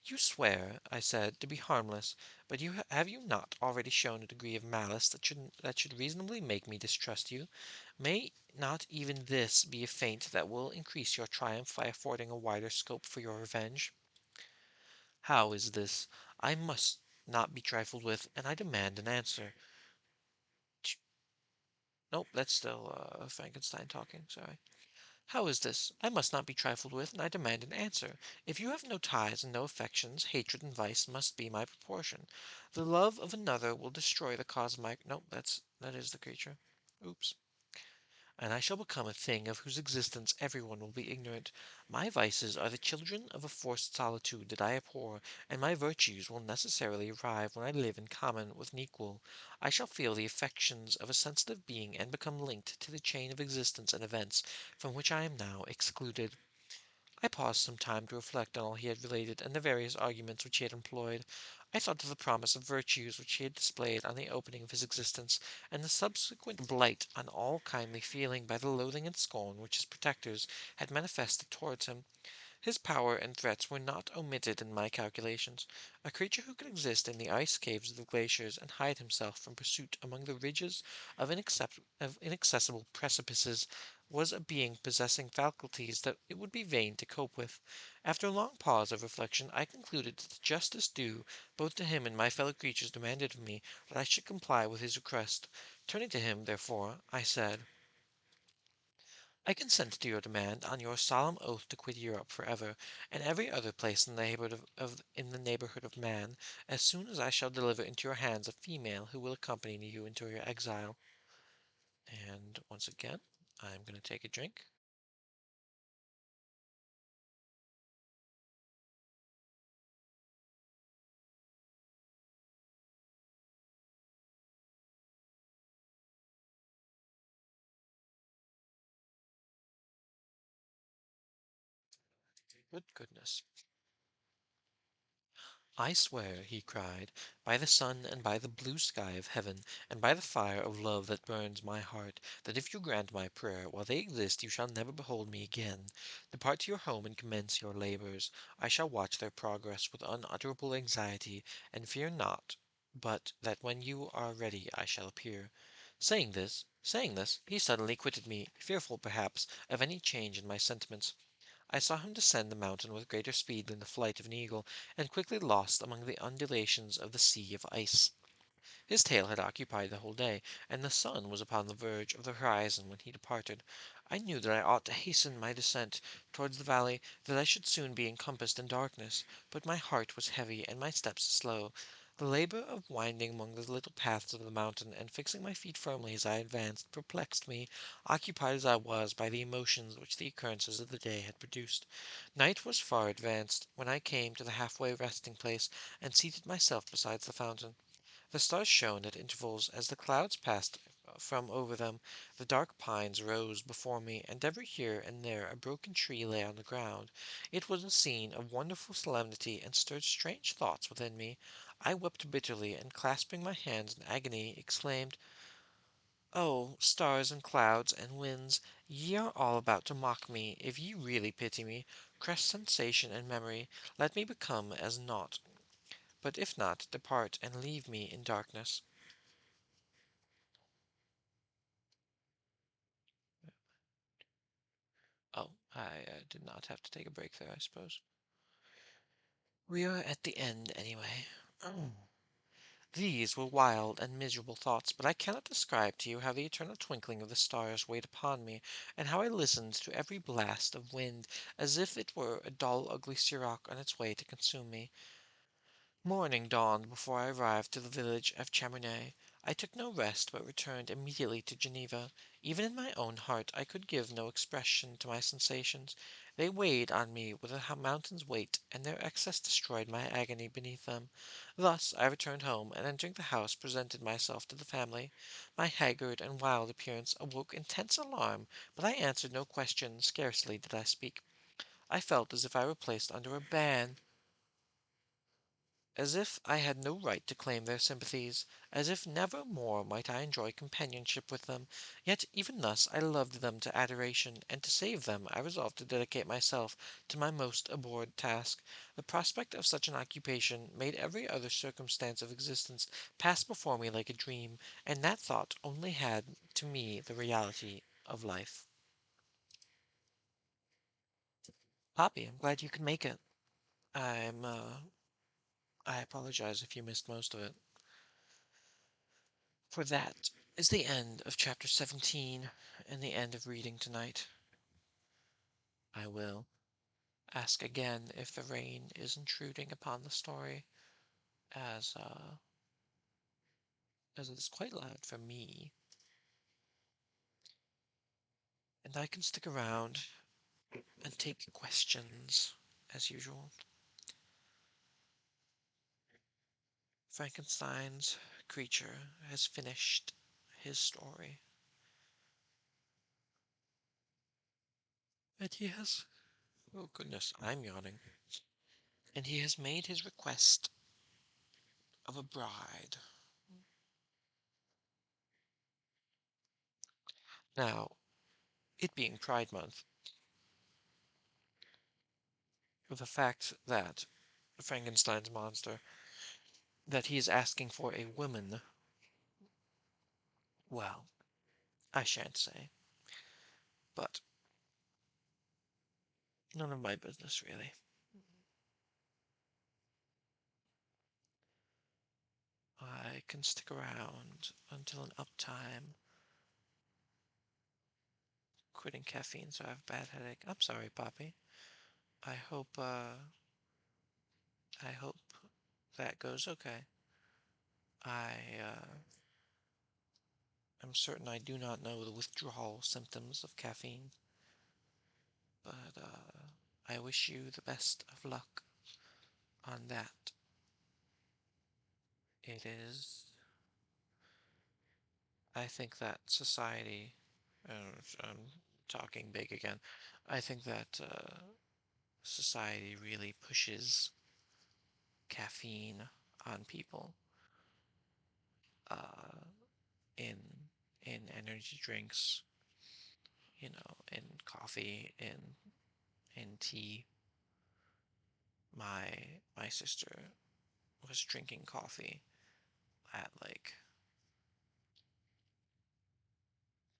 "You swear," I said, "to be harmless, but have you not already shown a degree of malice that should reasonably make me distrust you? May not even this be a feint that will increase your triumph by affording a wider scope for your revenge?" "How is this? I must not be trifled with, and I demand an answer." Ch- Nope, that's still Frankenstein talking. Sorry. "How is this? I must not be trifled with, and I demand an answer. If you have no ties and no affections, hatred and vice must be my proportion. The love of another will destroy the cause of my—" Nope, that is the creature. Oops. "And I shall become a thing of whose existence everyone will be ignorant. My vices are the children of a forced solitude that I abhor, and my virtues will necessarily arrive when I live in common with an equal. I shall feel the affections of a sensitive being and become linked to the chain of existence and events from which I am now excluded." I paused some time to reflect on all he had related and the various arguments which he had employed. I thought of the promise of virtues which he had displayed on the opening of his existence, and the subsequent blight on all kindly feeling by the loathing and scorn which his protectors had manifested towards him. His power and threats were not omitted in my calculations. A creature who could exist in the ice caves of the glaciers and hide himself from pursuit among the ridges of inaccessible precipices was a being possessing faculties that it would be vain to cope with. After a long pause of reflection, I concluded that the justice due both to him and my fellow creatures demanded of me that I should comply with his request. Turning to him, therefore, I said, "I consent to your demand on your solemn oath to quit Europe for ever, and every other place in the neighborhood of man, as soon as I shall deliver into your hands a female who will accompany you into your exile." And once again, I'm going to take a drink. Good goodness. "I swear," he cried, "by the sun and by the blue sky of heaven, and by the fire of love that burns my heart, that if you grant my prayer, while they exist you shall never behold me again. Depart to your home and commence your labors. I shall watch their progress with unutterable anxiety, and fear not but that when you are ready I shall appear." Saying this, he suddenly quitted me, fearful, perhaps, of any change in my sentiments. I saw him descend the mountain with greater speed than the flight of an eagle, and quickly lost among the undulations of the sea of ice. His tale had occupied the whole day, and the sun was upon the verge of the horizon when he departed. I knew that I ought to hasten my descent towards the valley, that I should soon be encompassed in darkness, but my heart was heavy and my steps slow. The labor of winding among the little paths of the mountain, and fixing my feet firmly as I advanced, perplexed me, occupied as I was by the emotions which the occurrences of the day had produced. Night was far advanced when I came to the halfway resting place, and seated myself beside the fountain. The stars shone at intervals as the clouds passed from over them. The dark pines rose before me, and every here and there a broken tree lay on the ground. It was a scene of wonderful solemnity, and stirred strange thoughts within me. I wept bitterly, and clasping my hands in agony, exclaimed, "O stars and clouds and winds, ye are all about to mock me. If ye really pity me, crush sensation and memory, let me become as naught. But if not, depart and leave me in darkness." Oh, I did not have to take a break there, I suppose. We are at the end anyway. These were wild and miserable thoughts, but I cannot describe to you how the eternal twinkling of the stars weighed upon me, and how I listened to every blast of wind as if it were a dull, ugly siroc on its way to consume me. Morning dawned before I arrived at the village of Chamonix. I took no rest, but returned immediately to Geneva. Even in my own heart I could give no expression to my sensations. They weighed on me with a mountain's weight, and their excess destroyed my agony beneath them. Thus I returned home, and entering the house presented myself to the family. My haggard and wild appearance awoke intense alarm, but I answered no question, scarcely did I speak. I felt as if I were placed under a ban, as if I had no right to claim their sympathies, as if never more might I enjoy companionship with them. Yet even thus I loved them to adoration, and to save them I resolved to dedicate myself to my most abhorred task. The prospect of such an occupation made every other circumstance of existence pass before me like a dream, and that thought only had to me the reality of life. Poppy, I'm glad you could make it. I apologize if you missed most of it. For that is the end of chapter 17 and the end of reading tonight. I will ask again if the rain is intruding upon the story, as as it is quite loud for me, and I can stick around and take questions as usual. Frankenstein's creature has finished his story, and he has, oh goodness, I'm yawning, and he has made his request of a bride. Now, it being Pride Month, the fact that Frankenstein's monster, that he is asking for a woman, well, I shan't say, but none of my business really. I can stick around until an uptime, quitting caffeine so I have a bad headache. I'm sorry, Poppy. I hope, I hope that goes okay. I, am certain I do not know the withdrawal symptoms of caffeine, but, I wish you the best of luck on that. It is, I think that society, I'm talking big again, I think that society really pushes caffeine on people uh, in energy drinks, in coffee, in tea. My sister was drinking coffee at like,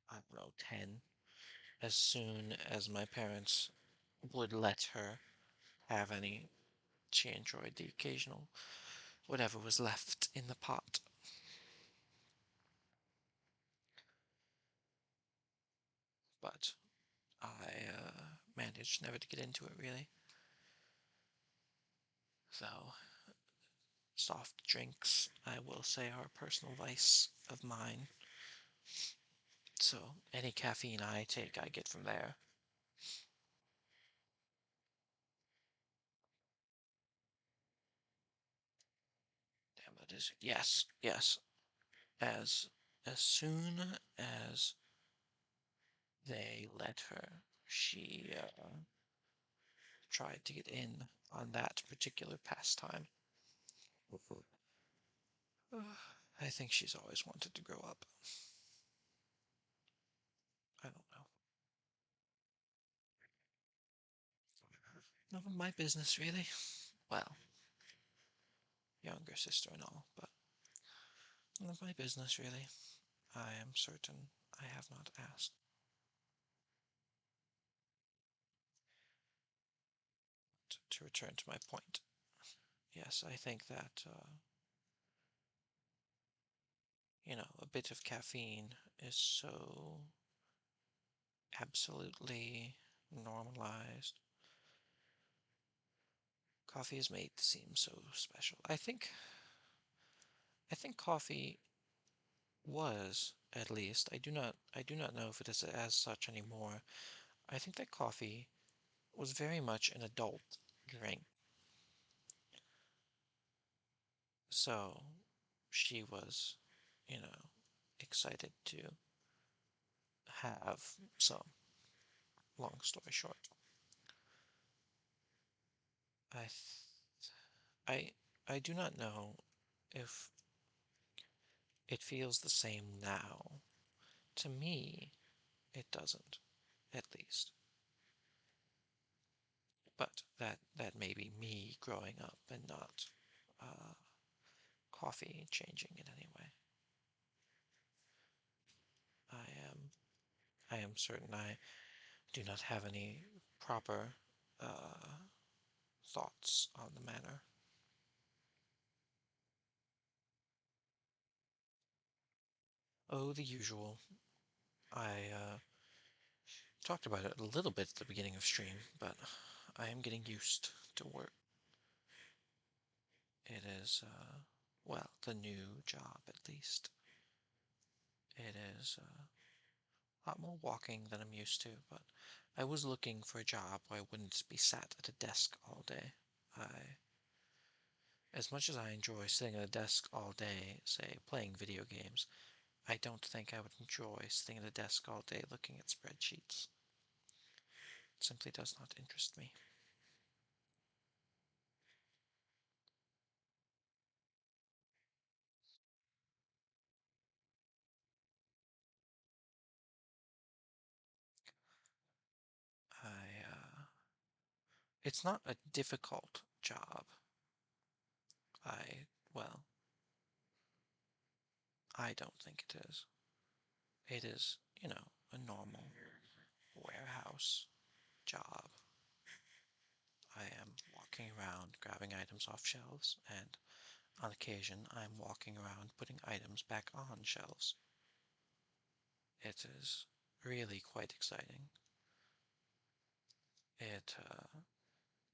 I don't know, 10, as soon as my parents would let her have any. She enjoyed the occasional whatever was left in the pot. But I managed never to get into it really. So, soft drinks, I will say, are a personal vice of mine. So, any caffeine I take, I get from there. Damn, that is. Yes, yes. As as soon as they let her, she tried to get in on that particular pastime. I think she's always wanted to grow up. I don't know. None of my business, really. Well, younger sister and all, but none of my business, really. I am certain I have not asked. To return to my point, yes, I think that, a bit of caffeine is so absolutely normalized. Coffee is made to seem so special. I think coffee was, at least. I do not know if it is as such anymore. I think that coffee was very much an adult drink. So she was, you know, excited to have some. Long story short, I I I do not know if it feels the same now. To me, it doesn't, at least. But that may be me growing up and not uh, coffee changing in any way. I am I am certain I do not have any proper thoughts on the matter. Oh, the usual. I talked about it a little bit at the beginning of stream, but I am getting used to work. It is, well, the new job at least. It is a lot more walking than I'm used to, but I was looking for a job where I wouldn't be sat at a desk all day. As much as I enjoy sitting at a desk all day, say, playing video games, I don't think I would enjoy sitting at a desk all day looking at spreadsheets. It simply does not interest me. I, it's not a difficult job. I, well, I don't think it is. It is, a normal warehouse job. I am walking around grabbing items off shelves, and on occasion I'm walking around putting items back on shelves. It is really quite exciting. It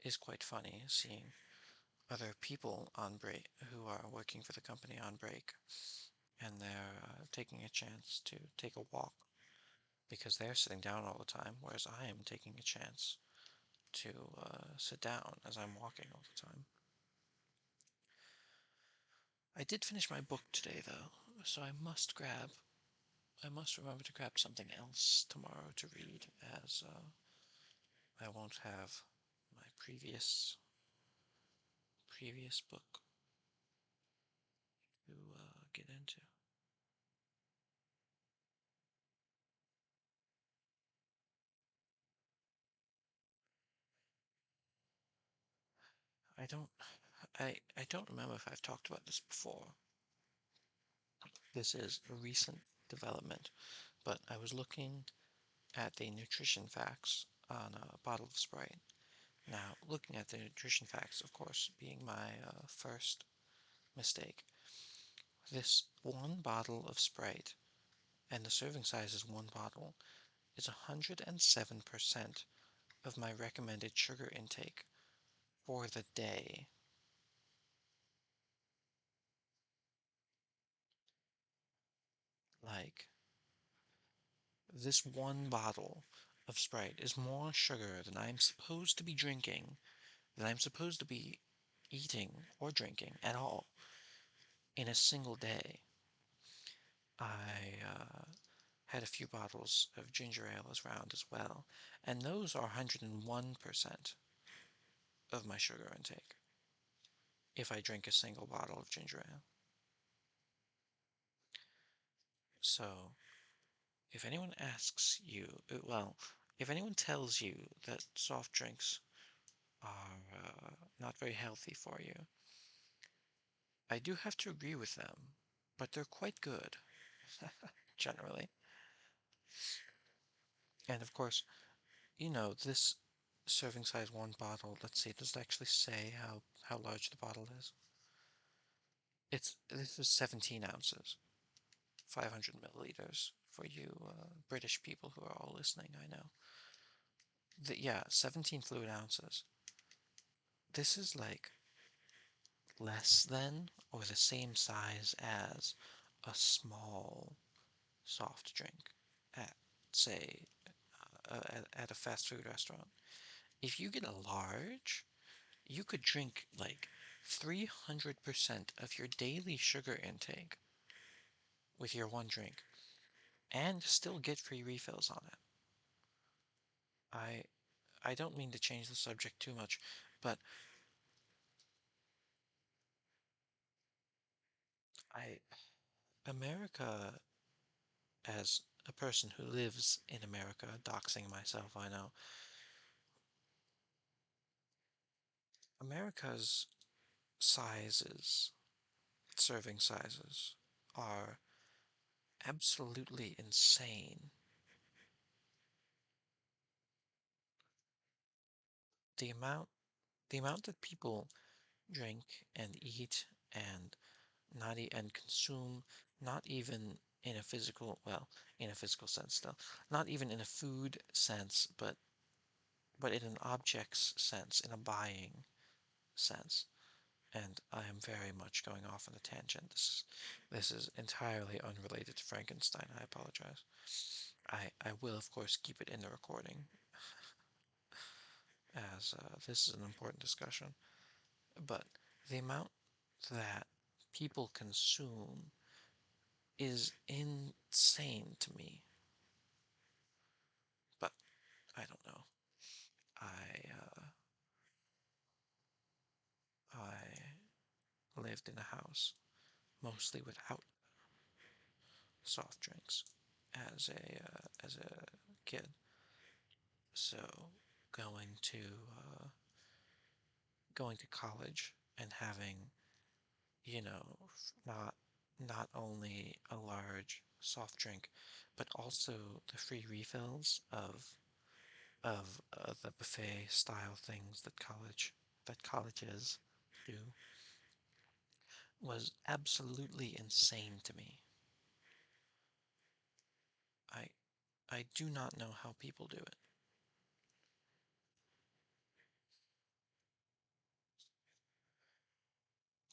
is quite funny seeing other people on break who are working for the company on break, and they're taking a chance to take a walk because they're sitting down all the time, whereas I am taking a chance to sit down as I'm walking all the time. I did finish my book today, though, so I must remember to grab something else tomorrow to read, as I won't have my previous book to get into. I don't, I don't remember if I've talked about this before. This is a recent development, but I was looking at the nutrition facts on a bottle of Sprite. Now, looking at the nutrition facts, of course, being my first mistake, this one bottle of Sprite, and the serving size is one bottle, is 107% of my recommended sugar intake for the day. Like, this one bottle of Sprite is more sugar than I'm supposed to be drinking, than I'm supposed to be eating or drinking at all in a single day. I had a few bottles of ginger ale as round as well, and those are 101% of my sugar intake if I drink a single bottle of ginger ale. So, if anyone asks you, well, if anyone tells you that soft drinks are not very healthy for you, I do have to agree with them, but they're quite good, generally. And of course, this serving size one bottle, let's see, does it actually say how large the bottle is? This is 17 ounces, 500 milliliters for you British people who are all listening, I know. Yeah, 17 fluid ounces. This is like less than or the same size as a small soft drink at, say, at a fast food restaurant. If you get a large, you could drink like 300% of your daily sugar intake with your one drink and still get free refills on it. I I don't mean to change the subject too much, but I America, as a person who lives in America, doxing myself, I know, America's sizes, serving sizes, are absolutely insane. The amount the amount that people drink and eat and not e and consume, not even in a physical, well, in a physical sense still, not even in a food sense, but in an objects sense, in a buying sense. And I am very much going off on a tangent. This is entirely unrelated to Frankenstein. I apologize. I will of course keep it in the recording as this is an important discussion. But the amount that people consume is insane to me. But I don't know. I lived in a house mostly without soft drinks as a kid. So going to uh, going to college and having, you know, not not only a large soft drink, but also the free refills of the buffet style things that colleges do was absolutely insane to me. I I do not know how people do it.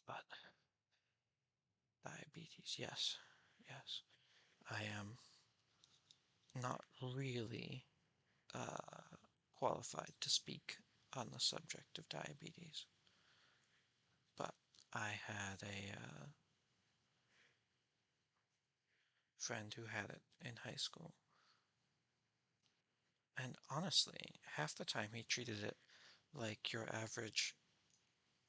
But diabetes, yes, yes. I am not really uh, qualified to speak on the subject of diabetes, but I had a friend who had it in high school, and honestly, half the time he treated it like your average,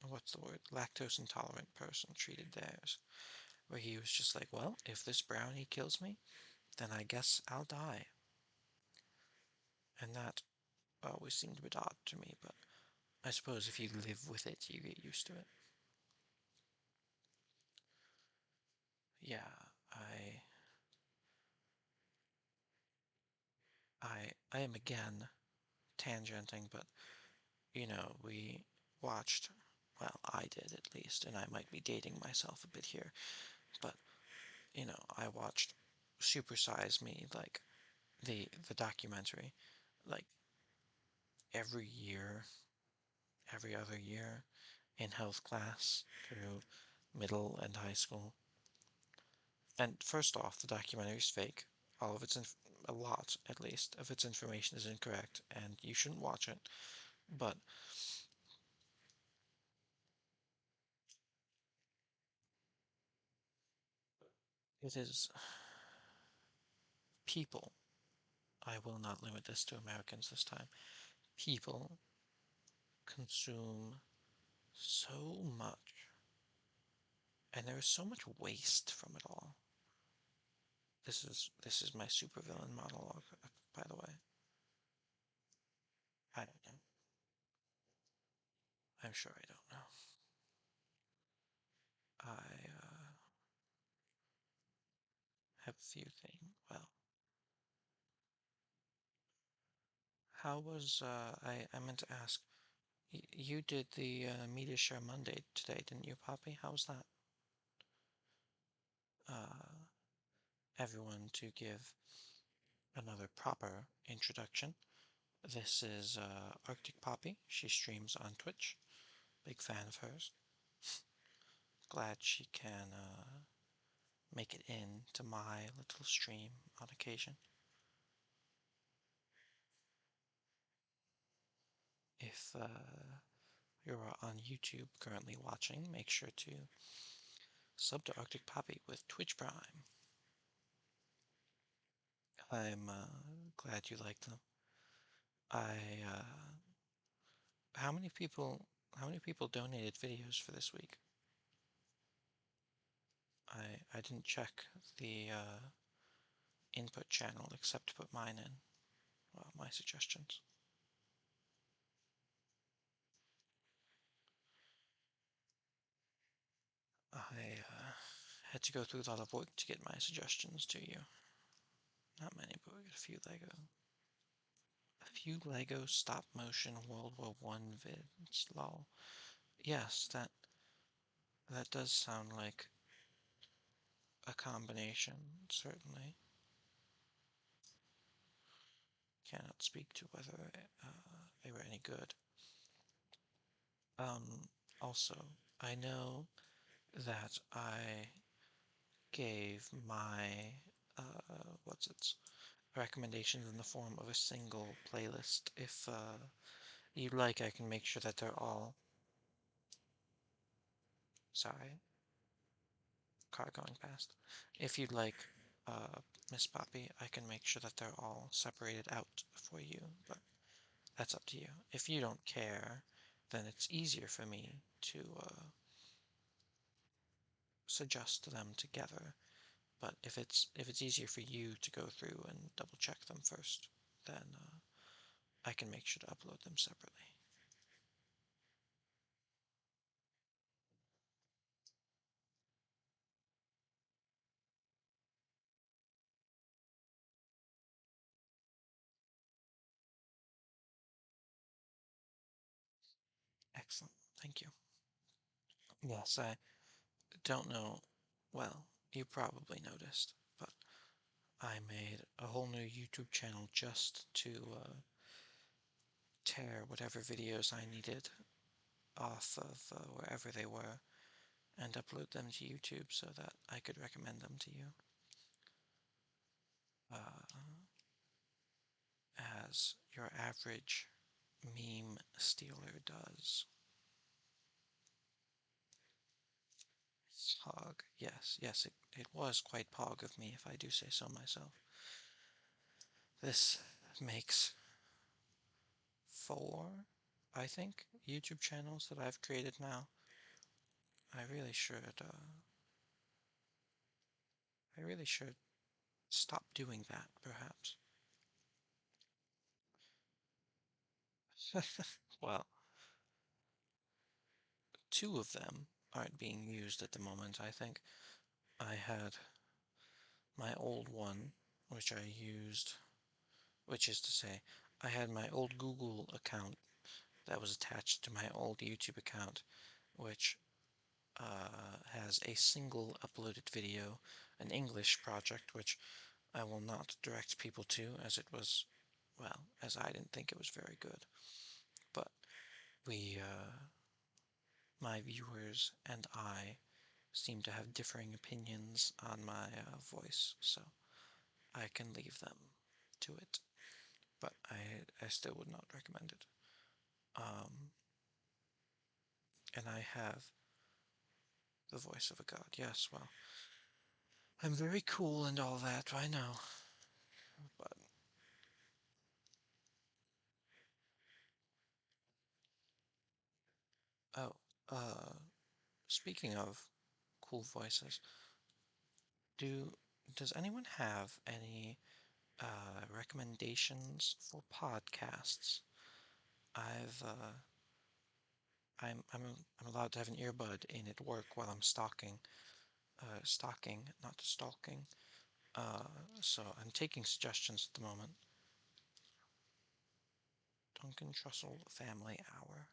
what's the word, lactose intolerant person treated theirs, where he was just like, well, if this brownie kills me, then I guess I'll die. And that always seemed a bit odd to me, but I suppose if you live with it, you get used to it. Yeah, I I am again tangenting, but we watched, well, I did at least, and I might be dating myself a bit here, but I watched Super Size Me, like the documentary, like every year, every other year in health class through middle and high school. And first off, the documentary is fake. All of its a lot, at least, of its information is incorrect, and you shouldn't watch it. But it is people. I will not limit this to Americans this time. People consume so much, and there is so much waste from it all. This is my supervillain monologue, by the way. I don't know. I'm sure I don't know. I have a few things. Well, how was I meant to ask. You did the Media Share Monday today, didn't you, Poppy? How was that? Uh, Everyone to give another proper introduction. This is Arctic Poppy. She streams on Twitch. Big fan of hers. Glad she can make it into my little stream on occasion. If you're on YouTube currently watching, make sure to sub to Arctic Poppy with Twitch Prime. I'm glad you like them. I how many people donated videos for this week? I didn't check the input channel except to put mine in. Well, my suggestions. I had to go through a lot of work to get my suggestions to you. Not many, but we got a few Lego. A few Lego stop motion World War One vids. Lol. Yes, that does sound like a combination, certainly. Cannot speak to whether they were any good. Also, I know that I gave my, what's its, recommendations in the form of a single playlist. If you'd like, I can make sure that they're all, sorry, car going past. If you'd like, Miss Poppy, I can make sure that they're all separated out for you, but that's up to you. If you don't care, then it's easier for me to suggest them together. But if it's easier for you to go through and double check them first, then I can make sure to upload them separately. Excellent. Thank you. Yes, I don't know. Well, you probably noticed, but I made a whole new YouTube channel just to tear whatever videos I needed off of wherever they were and upload them to YouTube so that I could recommend them to you. As your average meme stealer does. Hog. Yes, yes, it was quite pog of me, if I do say so myself. This makes 4, I think, YouTube channels that I've created now. I really should, I really should stop doing that, perhaps. Well, 2 of them aren't being used at the moment, I think. I had my old one, which I used, which is to say, I had my old Google account that was attached to my old YouTube account, which has a single uploaded video, an English project, which I will not direct people to, as it was, well, as I didn't think it was very good. But we, my viewers and I, seem to have differing opinions on my voice, so I can leave them to it. But I still would not recommend it. And I have the voice of a god. Yes, well, I'm very cool and all that, I know. But, oh, uh, speaking of cool voices, does anyone have any recommendations for podcasts? I've I'm allowed to have an earbud in at work while I'm stalking, not stalking. So I'm taking suggestions at the moment. Duncan Trussell Family Hour.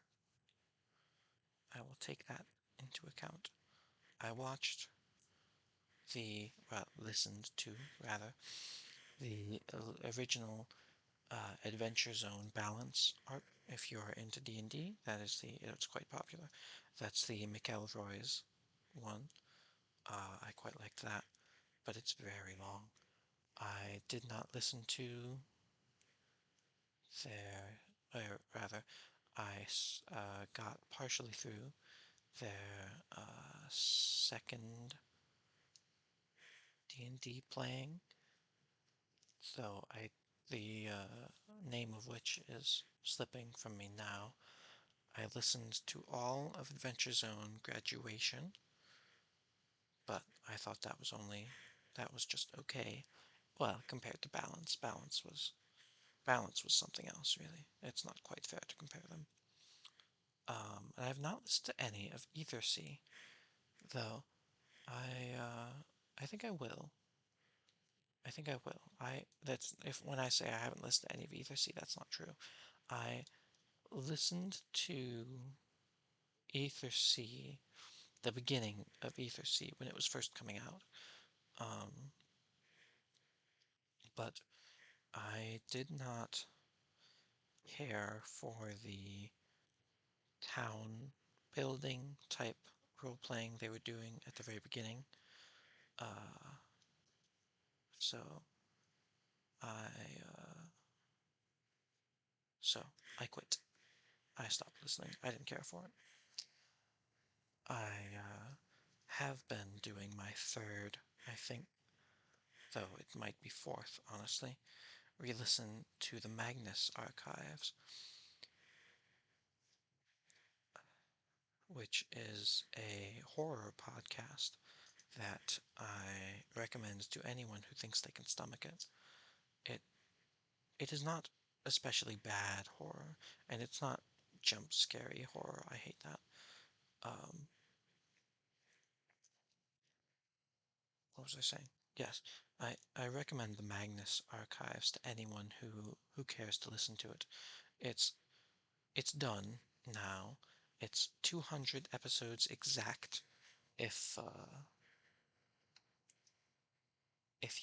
I will take that into account. I watched listened to, rather, the original Adventure Zone Balance art. If you're into D&D, it's quite popular. That's the McElroy's one. I quite liked that. but it's very long. I did not listen to their, or rather, I got partially through their second D&D playing, so the name of which is slipping from me now. I listened to all of Adventure Zone Graduation, but I thought that was just okay. Well, compared to Balance was something else, really. It's not quite fair to compare them. And I have not listened to any of Ether Sea, though. I think I will. I think I will. That's if when I say I haven't listened to any of Ether Sea, that's not true. I listened to Ether Sea, the beginning of Ether Sea when it was first coming out. Um, but I did not care for the town building type role playing they were doing at the very beginning. Uh, so I uh, so I quit. I stopped listening. I didn't care for it. I have been doing my third, I think, though it might be fourth, honestly, re-listen to the Magnus archives, which is a horror podcast that I recommend to anyone who thinks they can stomach it. It it is not especially bad horror, and it's not jump scary horror. I hate that. Um, what was I saying? Yes, I recommend the Magnus archives to anyone who cares to listen to it. It's it's done now. It's 200 episodes exact if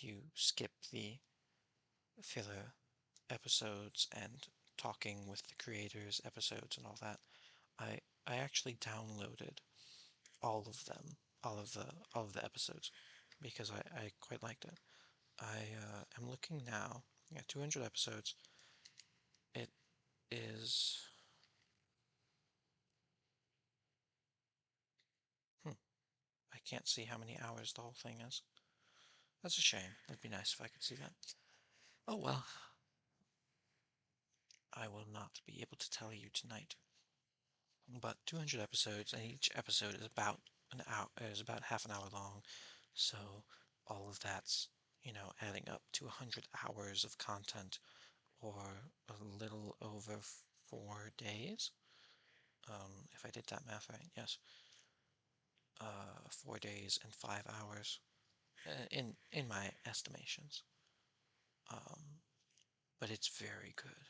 you skip the filler episodes and talking with the creators episodes and all that. I I actually downloaded all of them, all of the episodes because I quite liked it. I am looking now. Yeah, 200 episodes. It is. Hmm, I can't see how many hours the whole thing is. That's a shame. It'd be nice if I could see that. Oh well, I will not be able to tell you tonight. But 200 episodes, and each episode is about an hour, is about half an hour long. So all of that's, adding up to 100 hours of content, or a little over 4 days. If I did that math right, yes. 4 days and 5 hours, in my estimations. Um, but it's very good.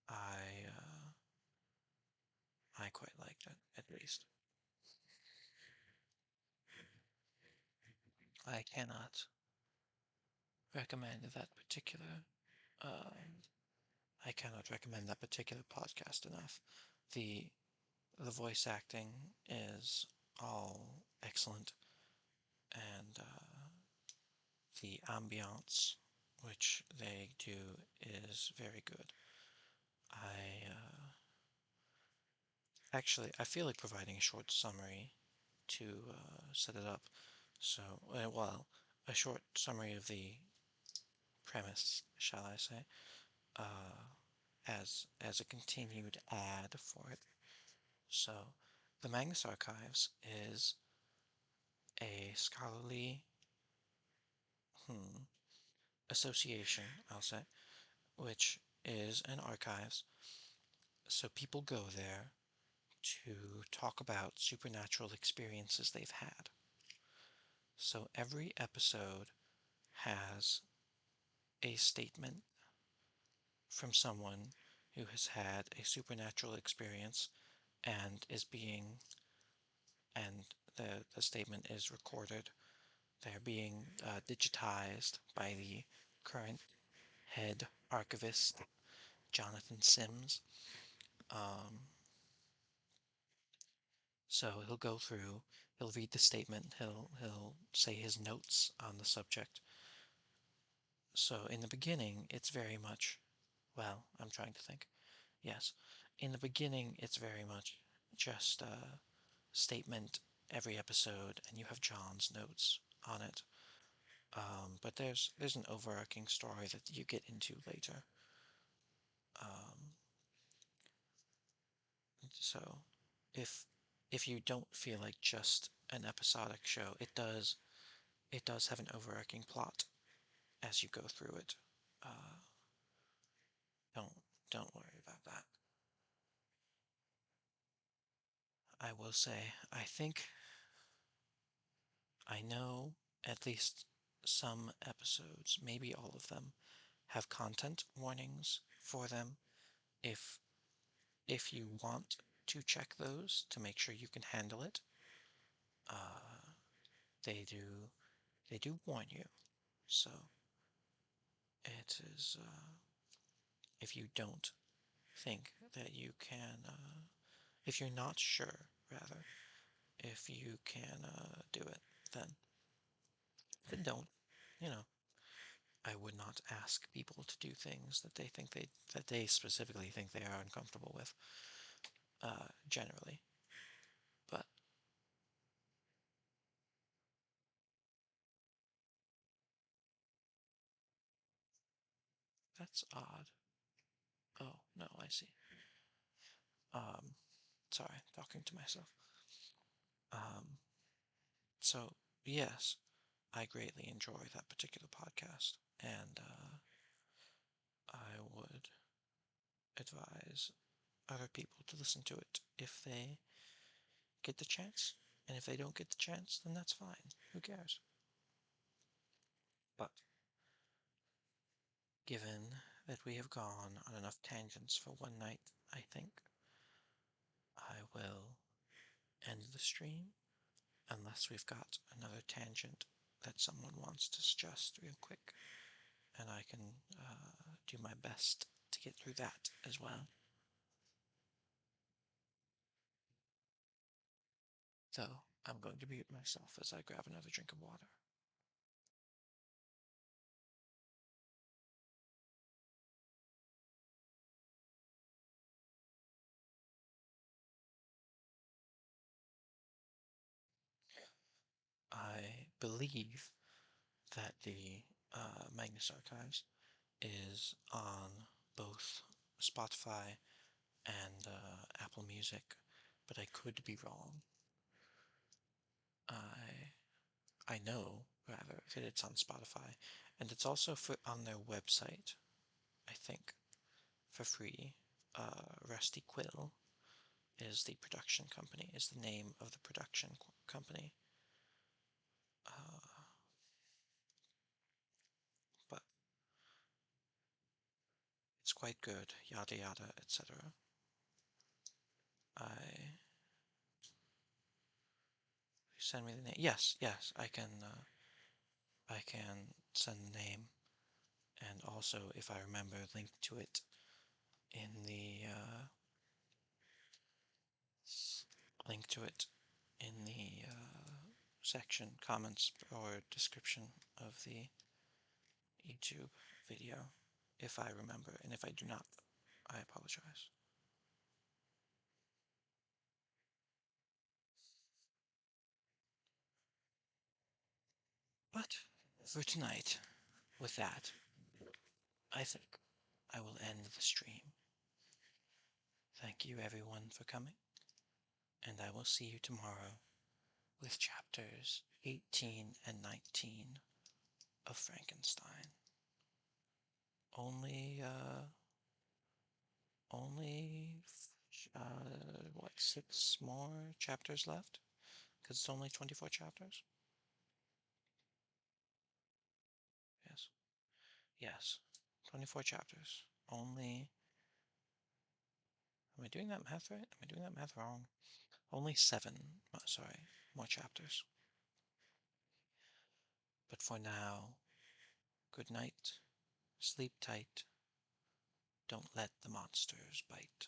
I I quite liked it, at least. I cannot recommend that particular um, I cannot recommend that particular podcast enough. The the voice acting is all excellent, and the ambiance which they do is very good. I I feel like providing a short summary to set it up. So, well, a short summary of the premise, shall I say, uh, as a continued ad for it. So, the Magnus Archives is a scholarly association, I'll say, which is an archives. So people go there to talk about supernatural experiences they've had. So every episode has a statement from someone who has had a supernatural experience and is being, and the statement is recorded. They're being digitized by the current head archivist, Jonathan Sims. Um, so he'll go through He'll read the statement. He'll say his notes on the subject. So in the beginning, it's very much, well, I'm trying to think. Yes, in the beginning, it's very much just a statement every episode, and you have John's notes on it. But there's an overarching story that you get into later. Um, so if if you don't feel like just an episodic show, it does have an overarching plot as you go through it. Uh, don't don't worry about that. I will say, I think I know at least some episodes, maybe all of them, have content warnings for them. If if you want to check those to make sure you can handle it, uh, they do warn you. So it is if you don't think that you can, if you're not sure, rather, if you can do it, then don't. You know, I would not ask people to do things that they specifically think they are uncomfortable with, generally. But that's odd. Oh, no, I see. Um, sorry, talking to myself. Um, so yes, I greatly enjoy that particular podcast, and I would advise other people to listen to it if they get the chance. And if they don't get the chance, then that's fine. Who cares? But given that we have gone on enough tangents for one night, I think I will end the stream unless we've got another tangent that someone wants to suggest real quick, and I can do my best to get through that as well. So I'm going to mute myself as I grab another drink of water. I believe that the Magnus Archives is on both Spotify and Apple Music, but I could be wrong. I know, rather, that it's on Spotify, and it's also on their website, I think, for free. Rusty Quill is the production company, is the name of the production company. Uh, but it's quite good, yada yada, etc. I send me the name. Yes, yes, I can send the name, and also, if I remember, link to it in the link to it in the section comments or description of the YouTube video, if I remember, and if I do not, I apologize. But for tonight, with that, I think I will end the stream. Thank you everyone for coming, and I will see you tomorrow with chapters 18 and 19 of Frankenstein. Only, only, what, 6 more chapters left? Because it's only 24 chapters? Yes. Yes. 24 chapters. Only, am I doing that math right? Am I doing that math wrong? Only 7, sorry, more chapters. But for now, good night, sleep tight, don't let the monsters bite.